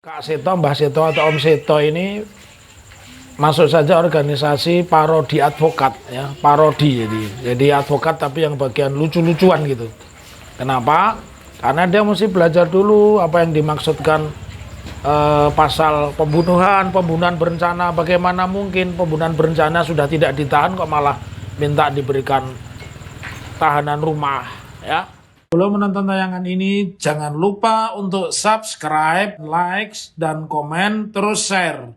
Kak Seto, Mbah Seto atau Om Seto ini masuk saja organisasi parodi advokat ya, parodi jadi advokat tapi yang bagian lucu-lucuan gitu. Kenapa? Karena dia mesti belajar dulu apa yang dimaksudkan pasal pembunuhan berencana. Bagaimana mungkin pembunuhan berencana sudah tidak ditahan kok malah minta diberikan tahanan rumah ya. Sebelum menonton tayangan ini, jangan lupa untuk subscribe, like, dan komen, terus share.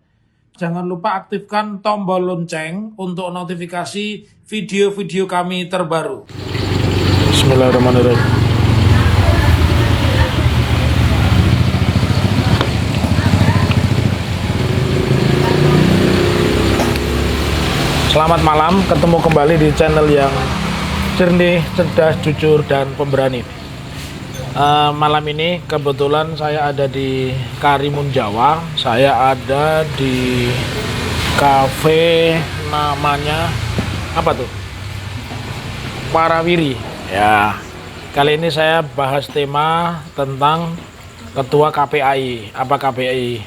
Jangan lupa aktifkan tombol lonceng untuk notifikasi video-video kami terbaru. Bismillahirrahmanirrahim. Selamat malam, ketemu kembali di channel yang jernih, cerdas, jujur, dan pemberani. Malam ini kebetulan saya ada di Karimun Jawa. Saya ada di kafe namanya apa tuh? Warawiri. Ya. Kali ini saya bahas tema tentang Ketua KPAI. Apa KPAI?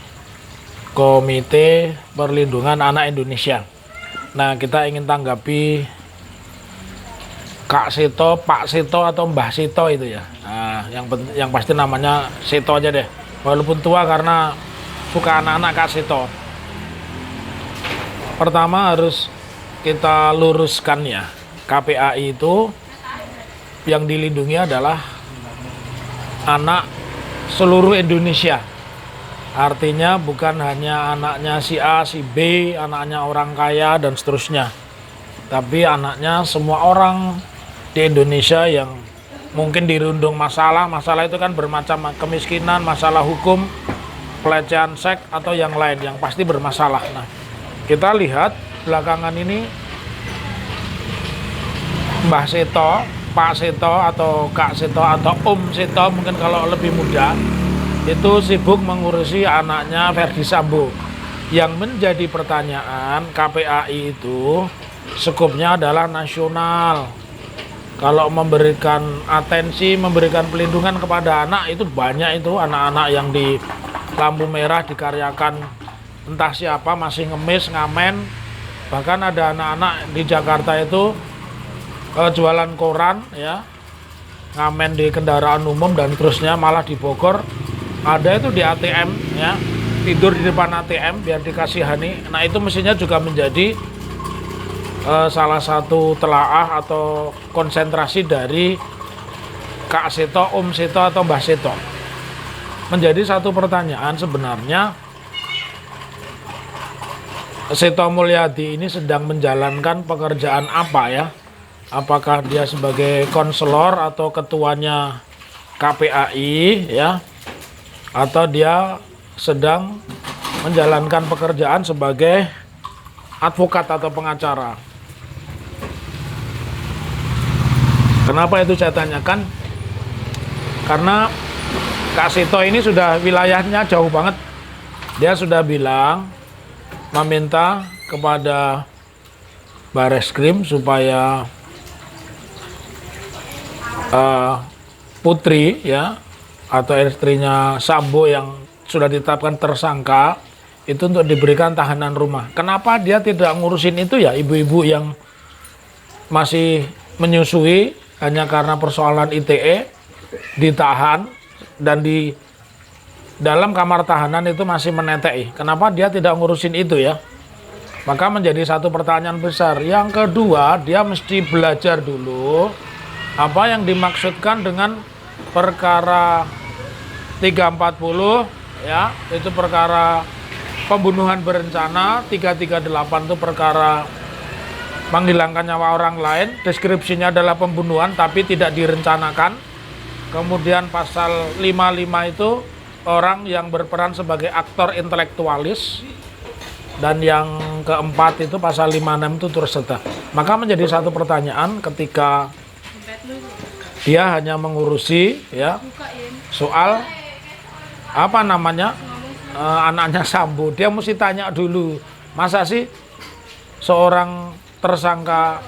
Komite Perlindungan Anak Indonesia. Nah, kita ingin tanggapi Kak Seto, Pak Seto atau Mbah Seto itu ya. Nah, yang pasti namanya Seto aja deh. Walaupun tua karena suka anak-anak Kak Seto. Pertama harus kita luruskan ya. KPAI itu yang dilindungi adalah anak seluruh Indonesia. Artinya bukan hanya anaknya si A, si B, anaknya orang kaya dan seterusnya. Tapi anaknya semua orang di Indonesia yang mungkin dirundung masalah itu kan bermacam, kemiskinan, masalah hukum, pelecehan seks atau yang lain yang pasti bermasalah. Nah, kita lihat belakangan ini Mbah Seto, Pak Seto atau Kak Seto atau Om Seto mungkin kalau lebih muda itu sibuk mengurusi anaknya Verdi Sambo. Yang menjadi pertanyaan, KPAI itu skupnya adalah nasional. Kalau memberikan atensi, memberikan pelindungan kepada anak itu banyak, itu anak-anak yang di lampu merah dikaryakan entah siapa masih ngemis, ngamen. Bahkan ada anak-anak di Jakarta itu jualan koran ya, ngamen di kendaraan umum dan terusnya. Malah di Bogor ada itu di ATM ya, tidur di depan ATM biar dikasihani. Nah, itu mestinya juga menjadi salah satu telaah atau konsentrasi dari Kak Seto, Om Seto atau Mbah Seto. Menjadi satu pertanyaan sebenarnya, Seto Mulyadi ini sedang menjalankan pekerjaan apa ya? Apakah dia sebagai konselor atau ketuanya KPAI ya? Atau dia sedang menjalankan pekerjaan sebagai advokat atau pengacara? Kenapa itu saya tanyakan? Karena Kak Seto ini sudah wilayahnya jauh banget. Dia sudah bilang meminta kepada Bareskrim supaya putri ya atau istrinya Sambo yang sudah ditetapkan tersangka itu untuk diberikan tahanan rumah. Kenapa dia tidak ngurusin itu ya, ibu-ibu yang masih menyusui hanya karena persoalan ITE ditahan dan di dalam kamar tahanan itu masih menetei. Kenapa dia tidak ngurusin itu ya? Maka menjadi satu pertanyaan besar. Yang kedua, dia mesti belajar dulu apa yang dimaksudkan dengan perkara 340 ya, itu perkara pembunuhan berencana. 338 itu perkara menghilangkan nyawa orang lain, deskripsinya adalah pembunuhan tapi tidak direncanakan. Kemudian pasal 55 itu orang yang berperan sebagai aktor intelektualis. Dan yang keempat itu pasal 56 itu turut serta. Maka menjadi satu pertanyaan ketika dia hanya mengurusi ya soal apa namanya anaknya Sambo. Dia mesti tanya dulu, masa sih seorang tersangka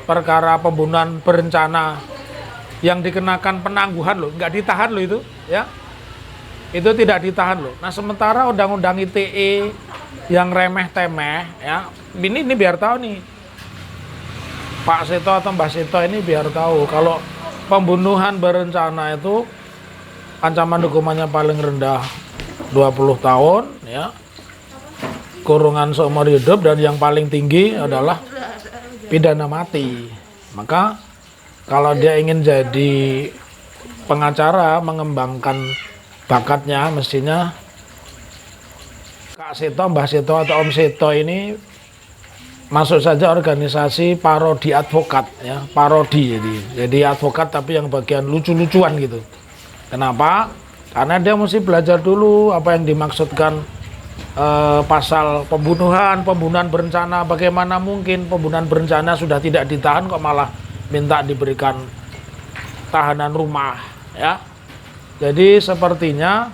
perkara pembunuhan berencana yang dikenakan penangguhan loh, nggak ditahan loh itu ya. itu tidak ditahan loh. Nah sementara undang-undang ITE yang remeh-temeh ya, ini biar tahu nih Pak Seto atau Mbak Seto ini biar tahu kalau pembunuhan berencana itu ancaman hukumannya paling rendah 20 tahun ya, kurungan seumur hidup, dan yang paling tinggi adalah pidana mati. Maka kalau dia ingin jadi pengacara, mengembangkan bakatnya, mestinya Kak Seto, Mbah Seto atau Om Seto ini masuk saja organisasi parodi advokat ya, parodi jadi advokat tapi yang bagian lucu-lucuan gitu. Kenapa? Karena dia mesti belajar dulu apa yang dimaksudkan pasal pembunuhan berencana. Bagaimana mungkin pembunuhan berencana sudah tidak ditahan kok malah minta diberikan tahanan rumah ya. Jadi sepertinya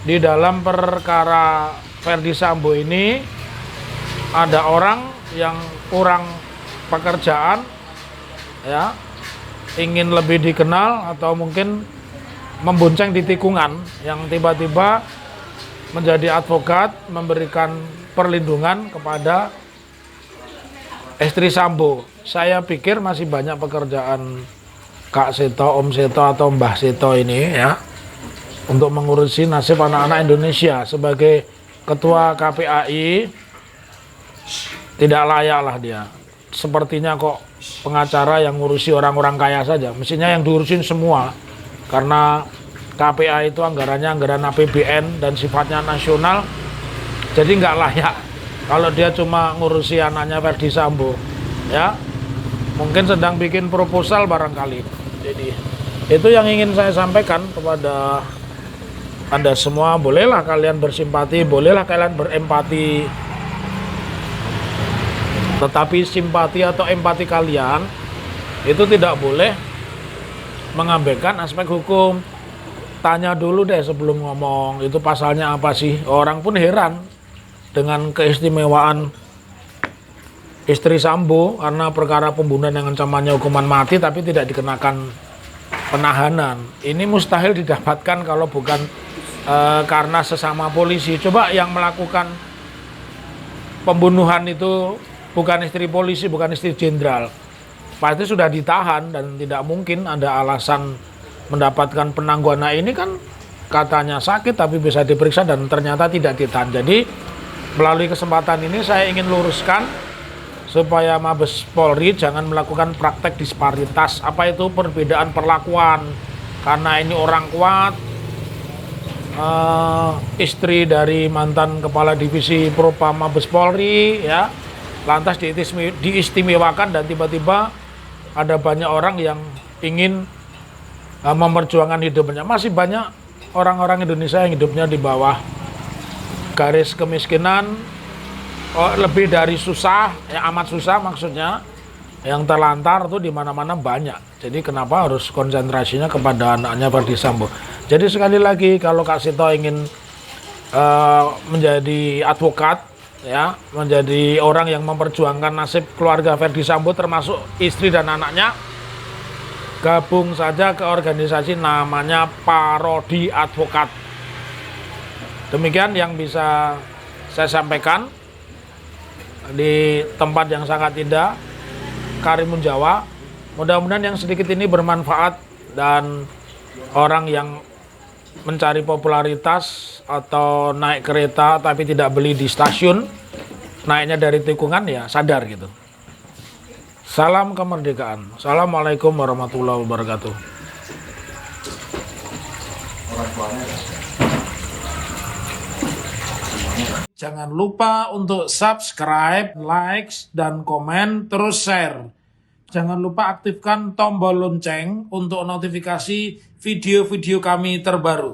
di dalam perkara Verdi Sambo ini ada orang yang kurang pekerjaan ya, ingin lebih dikenal atau mungkin membonceng di tikungan, yang tiba-tiba menjadi advokat memberikan perlindungan kepada istri Sambo. Saya pikir masih banyak pekerjaan Kak Seto, Om Seto atau Mbah Seto ini ya, untuk mengurusi nasib anak-anak Indonesia. Sebagai ketua KPAI tidak layak lah dia. Sepertinya kok pengacara yang ngurusi orang-orang kaya saja. Mestinya yang diurusin semua. Karena KPA itu anggarannya anggaran APBN dan sifatnya nasional. Jadi nggak layak kalau dia cuma ngurusi anaknya Verdi Sambo. Ya, mungkin sedang bikin proposal barangkali. Jadi itu yang ingin saya sampaikan kepada Anda semua. Bolehlah kalian bersimpati, bolehlah kalian berempati. Tetapi simpati atau empati kalian itu tidak boleh mengabaikan aspek hukum. Tanya dulu deh sebelum ngomong, itu pasalnya apa sih? Orang pun heran dengan keistimewaan istri Sambo karena perkara pembunuhan yang ancamannya hukuman mati tapi tidak dikenakan penahanan. Ini mustahil didapatkan kalau bukan karena sesama polisi. Coba yang melakukan pembunuhan itu bukan istri polisi, bukan istri jenderal, pasti sudah ditahan dan tidak mungkin ada alasan mendapatkan penangguhan. Nah ini kan katanya sakit tapi bisa diperiksa dan ternyata tidak ditahan. Jadi melalui kesempatan ini saya ingin luruskan supaya Mabes Polri jangan melakukan praktek disparitas. Apa itu perbedaan perlakuan? Karena ini orang kuat, istri dari mantan kepala divisi Propam Mabes Polri ya, lantas diistimewakan dan tiba-tiba ada banyak orang yang ingin memperjuangkan hidupnya. Masih banyak orang-orang Indonesia yang hidupnya di bawah garis kemiskinan, lebih dari susah, ya amat susah maksudnya, yang terlantar tuh di mana-mana banyak. Jadi kenapa harus konsentrasinya kepada anaknya Verdi Sambo? Jadi sekali lagi kalau Kak Seto ingin menjadi advokat, ya, menjadi orang yang memperjuangkan nasib keluarga Verdi Sambo termasuk istri dan anaknya, gabung saja ke organisasi namanya Parodi Advokat. Demikian yang bisa saya sampaikan di tempat yang sangat indah, Karimun Jawa. Mudah-mudahan yang sedikit ini bermanfaat dan orang yang mencari popularitas atau naik kereta tapi tidak beli di stasiun, naiknya dari tikungan, ya sadar gitu. Salam kemerdekaan. Assalamualaikum warahmatullahi wabarakatuh. Jangan lupa untuk subscribe, like, dan komen, terus share. Jangan lupa aktifkan tombol lonceng untuk notifikasi video-video kami terbaru.